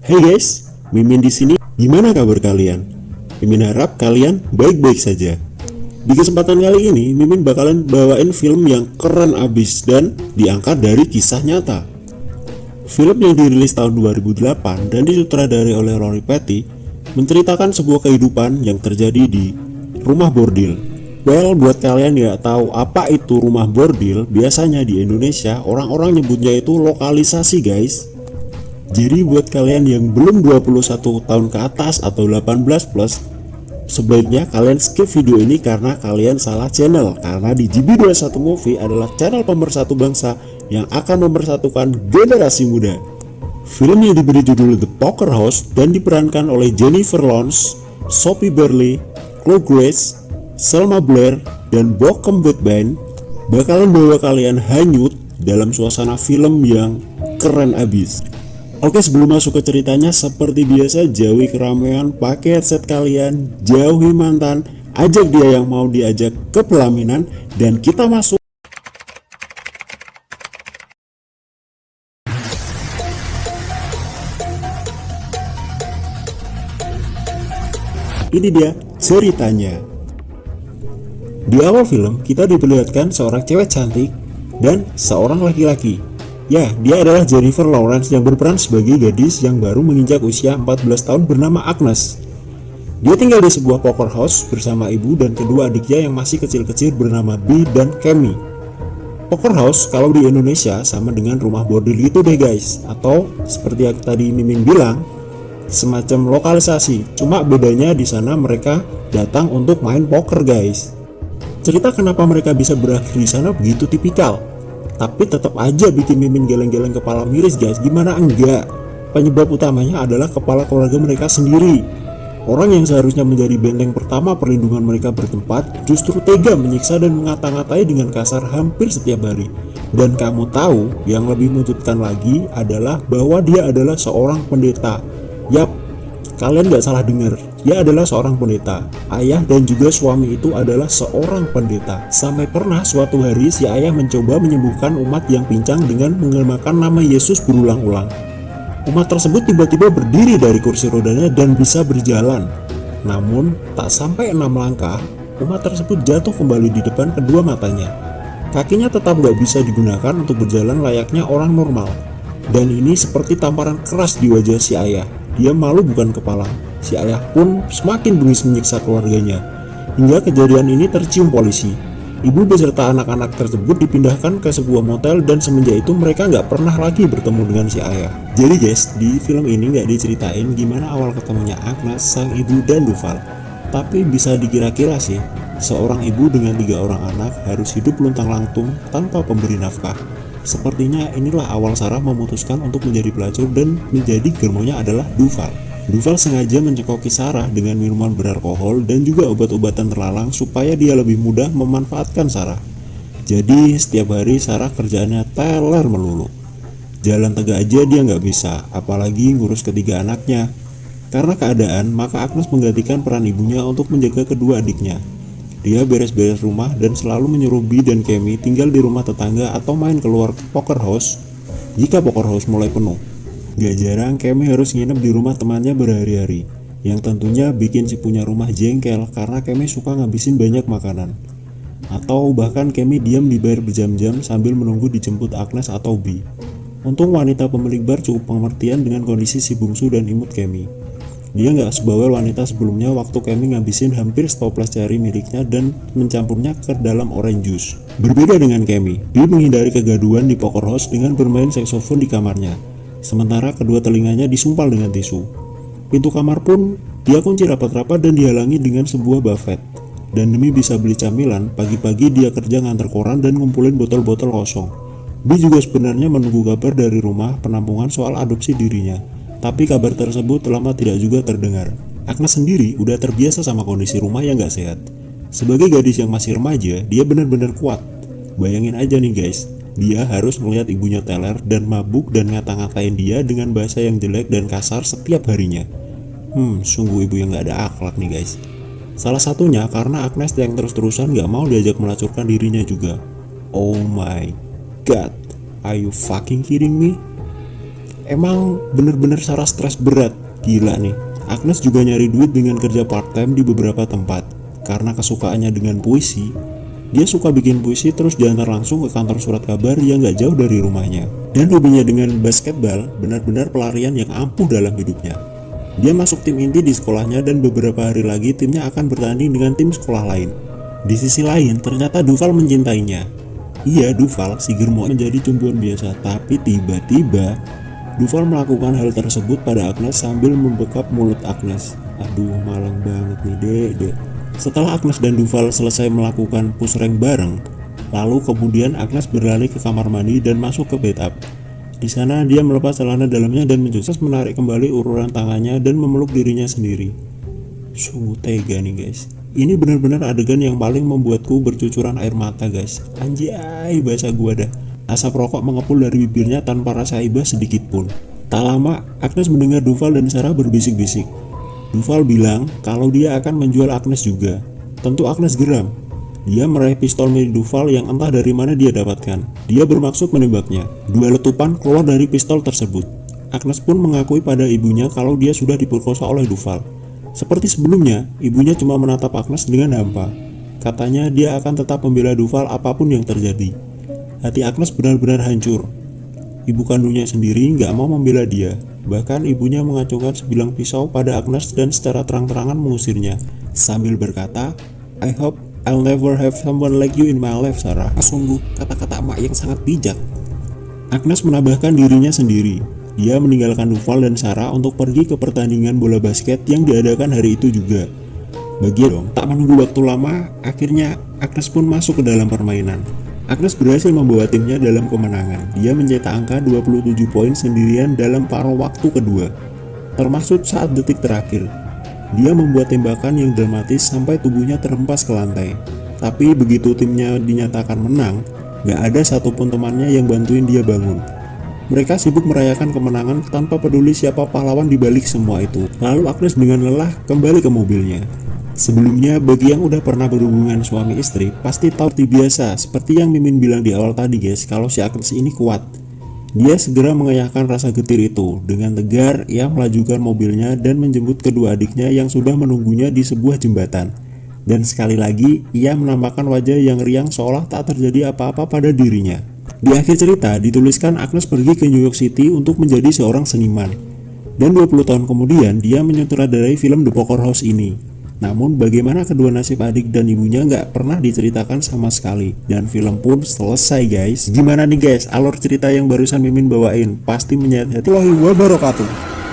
Hey guys, Mimin di sini. Gimana kabar kalian? Mimin harap kalian baik-baik saja. Di kesempatan kali ini, Mimin bakalan bawain film yang keren abis dan diangkat dari kisah nyata. Film yang dirilis tahun 2008 dan disutradarai oleh Rory Patty menceritakan sebuah kehidupan yang terjadi di rumah bordil. Well, buat kalian yang gak tahu apa itu rumah bordil, biasanya di Indonesia orang-orang nyebutnya itu lokalisasi guys. Jadi buat kalian yang belum 21 tahun ke atas atau 18 plus, sebaiknya kalian skip video ini karena kalian salah channel. Karena di GB21 Movie adalah channel pemersatu bangsa yang akan mempersatukan generasi muda. Film yang diberi judul The Poker House dan diperankan oleh Jennifer Lawrence, Sophie Burley, Chloe Grace, Selma Blair, dan Bokeem Woodbine bakalan bawa kalian hanyut dalam suasana film yang keren abis. Oke, sebelum masuk ke ceritanya, seperti biasa jauhi keramaian, pakai headset kalian, jauhi mantan, ajak dia yang mau diajak ke pelaminan, dan kita masuk. Ini dia ceritanya. Di awal film, kita diperlihatkan seorang cewek cantik dan seorang laki-laki. Ya, dia adalah Jennifer Lawrence yang berperan sebagai gadis yang baru menginjak usia 14 tahun bernama Agnes. Dia tinggal di sebuah poker house bersama ibu dan kedua adiknya yang masih kecil-kecil bernama Bee dan Cammy. Poker house kalau di Indonesia sama dengan rumah bordil gitu deh guys, atau seperti yang tadi Mimin bilang, semacam lokalisasi. Cuma bedanya di sana mereka datang untuk main poker guys. Cerita kenapa mereka bisa berakhir di sana begitu tipikal. Tapi tetap aja bikin Mimin geleng-geleng kepala miris guys. Gimana enggak? Penyebab utamanya adalah kepala keluarga mereka sendiri. Orang yang seharusnya menjadi benteng pertama perlindungan mereka bertempat justru tega menyiksa dan mengata-ngatai dengan kasar hampir setiap hari. Dan kamu tahu yang lebih mengejutkan lagi adalah bahwa dia adalah seorang pendeta. Yap, kalian gak salah dengar. Dia adalah seorang pendeta. Ayah dan juga suami itu adalah seorang pendeta. Sampai pernah suatu hari si ayah mencoba menyembuhkan umat yang pincang dengan menamakan nama Yesus berulang-ulang. Umat tersebut tiba-tiba berdiri dari kursi rodanya dan bisa berjalan. Namun, tak sampai 6 langkah, umat tersebut jatuh kembali di depan kedua matanya. Kakinya tetap gak bisa digunakan untuk berjalan layaknya orang normal. Dan ini seperti tamparan keras di wajah si ayah. Dia malu bukan kepala. Si ayah pun semakin bengis menyiksa keluarganya. Hingga kejadian ini tercium polisi. Ibu beserta anak-anak tersebut dipindahkan ke sebuah motel dan semenjak itu mereka nggak pernah lagi bertemu dengan si ayah. Jadi guys, di film ini nggak diceritain gimana awal ketemunya Agnes, sang ibu dan Duval. Tapi bisa dikira-kira sih, seorang ibu dengan 3 orang anak harus hidup luntang-lantung tanpa pemberi nafkah. Sepertinya inilah awal Sarah memutuskan untuk menjadi pelacur dan menjadi germonya adalah Duval. Duval sengaja mencekoki Sarah dengan minuman beralkohol dan juga obat-obatan terlarang supaya dia lebih mudah memanfaatkan Sarah. Jadi setiap hari Sarah kerjaannya teler melulu. Jalan tegak aja dia nggak bisa, apalagi ngurus ketiga anaknya. Karena keadaan, maka Agnes menggantikan peran ibunya untuk menjaga kedua adiknya. Dia beres-beres rumah dan selalu menyuruh Bee dan Cammy tinggal di rumah tetangga atau main keluar poker house jika poker house mulai penuh. Gak jarang Cammy harus nginep di rumah temannya berhari-hari, yang tentunya bikin si punya rumah jengkel karena Cammy suka ngabisin banyak makanan. Atau bahkan Cammy diam dibayar berjam-jam sambil menunggu dijemput Agnes atau Bee. Untung wanita pemilik bar cukup pengertian dengan kondisi si bungsu dan imut Cammy. Dia gak sebawel wanita sebelumnya waktu Cammy ngabisin hampir setoples jari miliknya dan mencampurnya ke dalam orange juice. Berbeda dengan Cammy, Bee menghindari kegaduhan di poker house dengan bermain saksofon di kamarnya. Sementara kedua telinganya disumpal dengan tisu. Pintu kamar pun dia kunci rapat-rapat dan dihalangi dengan sebuah buffet. Dan demi bisa beli camilan, pagi-pagi dia kerja nganter koran dan ngumpulin botol-botol kosong. Bee juga sebenarnya menunggu kabar dari rumah penampungan soal adopsi dirinya. Tapi kabar tersebut lama tidak juga terdengar. Agnes sendiri udah terbiasa sama kondisi rumah yang gak sehat. Sebagai gadis yang masih remaja, dia benar-benar kuat. Bayangin aja nih guys, dia harus melihat ibunya teler dan mabuk dan ngata-ngatain dia dengan bahasa yang jelek dan kasar setiap harinya. Sungguh ibu yang gak ada akhlak nih guys. Salah satunya karena Agnes yang terus-terusan gak mau diajak melacurkan dirinya juga. Oh my god, are you fucking kidding me? Emang bener-bener Sarah stres berat, gila nih. Agnes juga nyari duit dengan kerja part-time di beberapa tempat. Karena kesukaannya dengan puisi, dia suka bikin puisi terus diantar langsung ke kantor surat kabar yang gak jauh dari rumahnya. Dan hobinya dengan basketball benar-benar pelarian yang ampuh dalam hidupnya. Dia masuk tim inti di sekolahnya dan beberapa hari lagi timnya akan bertanding dengan tim sekolah lain. Di sisi lain, ternyata Duval mencintainya. Iya, Duval, si Germo menjadi cumbuan biasa, tapi tiba-tiba Duval melakukan hal tersebut pada Agnes sambil membekap mulut Agnes. Aduh, malang banget nih, dek. Setelah Agnes dan Duval selesai melakukan push rank bareng, lalu kemudian Agnes berlari ke kamar mandi dan masuk ke bathtub. Di sana dia melepas celana dalamnya dan sukses menarik kembali uluran tangannya dan memeluk dirinya sendiri. Sungguh tega nih guys. Ini benar-benar adegan yang paling membuatku bercucuran air mata guys. Anjay, bahasa gua dah. Asap rokok mengepul dari bibirnya tanpa rasa iba sedikit pun. Tak lama, Agnes mendengar Duval dan Sarah berbisik-bisik. Duval bilang kalau dia akan menjual Agnes juga. Tentu Agnes geram. Dia meraih pistol milik Duval yang entah dari mana dia dapatkan. Dia bermaksud menembaknya. Dua letupan keluar dari pistol tersebut. Agnes pun mengakui pada ibunya kalau dia sudah diperkosa oleh Duval. Seperti sebelumnya, ibunya cuma menatap Agnes dengan hampa. Katanya dia akan tetap membela Duval apapun yang terjadi. Hati Agnes benar-benar hancur. Ibu kandungnya sendiri nggak mau membela dia. Bahkan ibunya mengacungkan sebilang pisau pada Agnes dan secara terang-terangan mengusirnya. Sambil berkata, I hope I'll never have someone like you in my life, Sarah. Sungguh kata-kata emak yang sangat bijak. Agnes menambahkan dirinya sendiri. Dia meninggalkan Duval dan Sarah untuk pergi ke pertandingan bola basket yang diadakan hari itu juga. Bagi dong, tak menunggu waktu lama, akhirnya Agnes pun masuk ke dalam permainan. Agnes berhasil membawa timnya dalam kemenangan. Dia mencetak angka 27 poin sendirian dalam paruh waktu kedua, termasuk saat detik terakhir. Dia membuat tembakan yang dramatis sampai tubuhnya terhempas ke lantai. Tapi begitu timnya dinyatakan menang, gak ada satupun temannya yang bantuin dia bangun. Mereka sibuk merayakan kemenangan tanpa peduli siapa pahlawan di balik semua itu. Lalu Agnes dengan lelah kembali ke mobilnya. Sebelumnya, bagi yang udah pernah berhubungan suami istri, pasti tahu seperti biasa, seperti yang Mimin bilang di awal tadi guys, kalau si Agnes ini kuat. Dia segera mengeyakan rasa getir itu. Dengan tegar, ia melajukan mobilnya dan menjemput kedua adiknya yang sudah menunggunya di sebuah jembatan. Dan sekali lagi, ia menampakkan wajah yang riang seolah tak terjadi apa-apa pada dirinya. Di akhir cerita, dituliskan Agnes pergi ke New York City untuk menjadi seorang seniman. Dan 20 tahun kemudian, dia menyutradarai film The Poker House ini. Namun bagaimana kedua nasib adik dan ibunya nggak pernah diceritakan sama sekali. Dan film pun selesai guys. Gimana nih guys, alur cerita yang barusan Mimin bawain? Pasti menyayat hati. Wabarakatuh.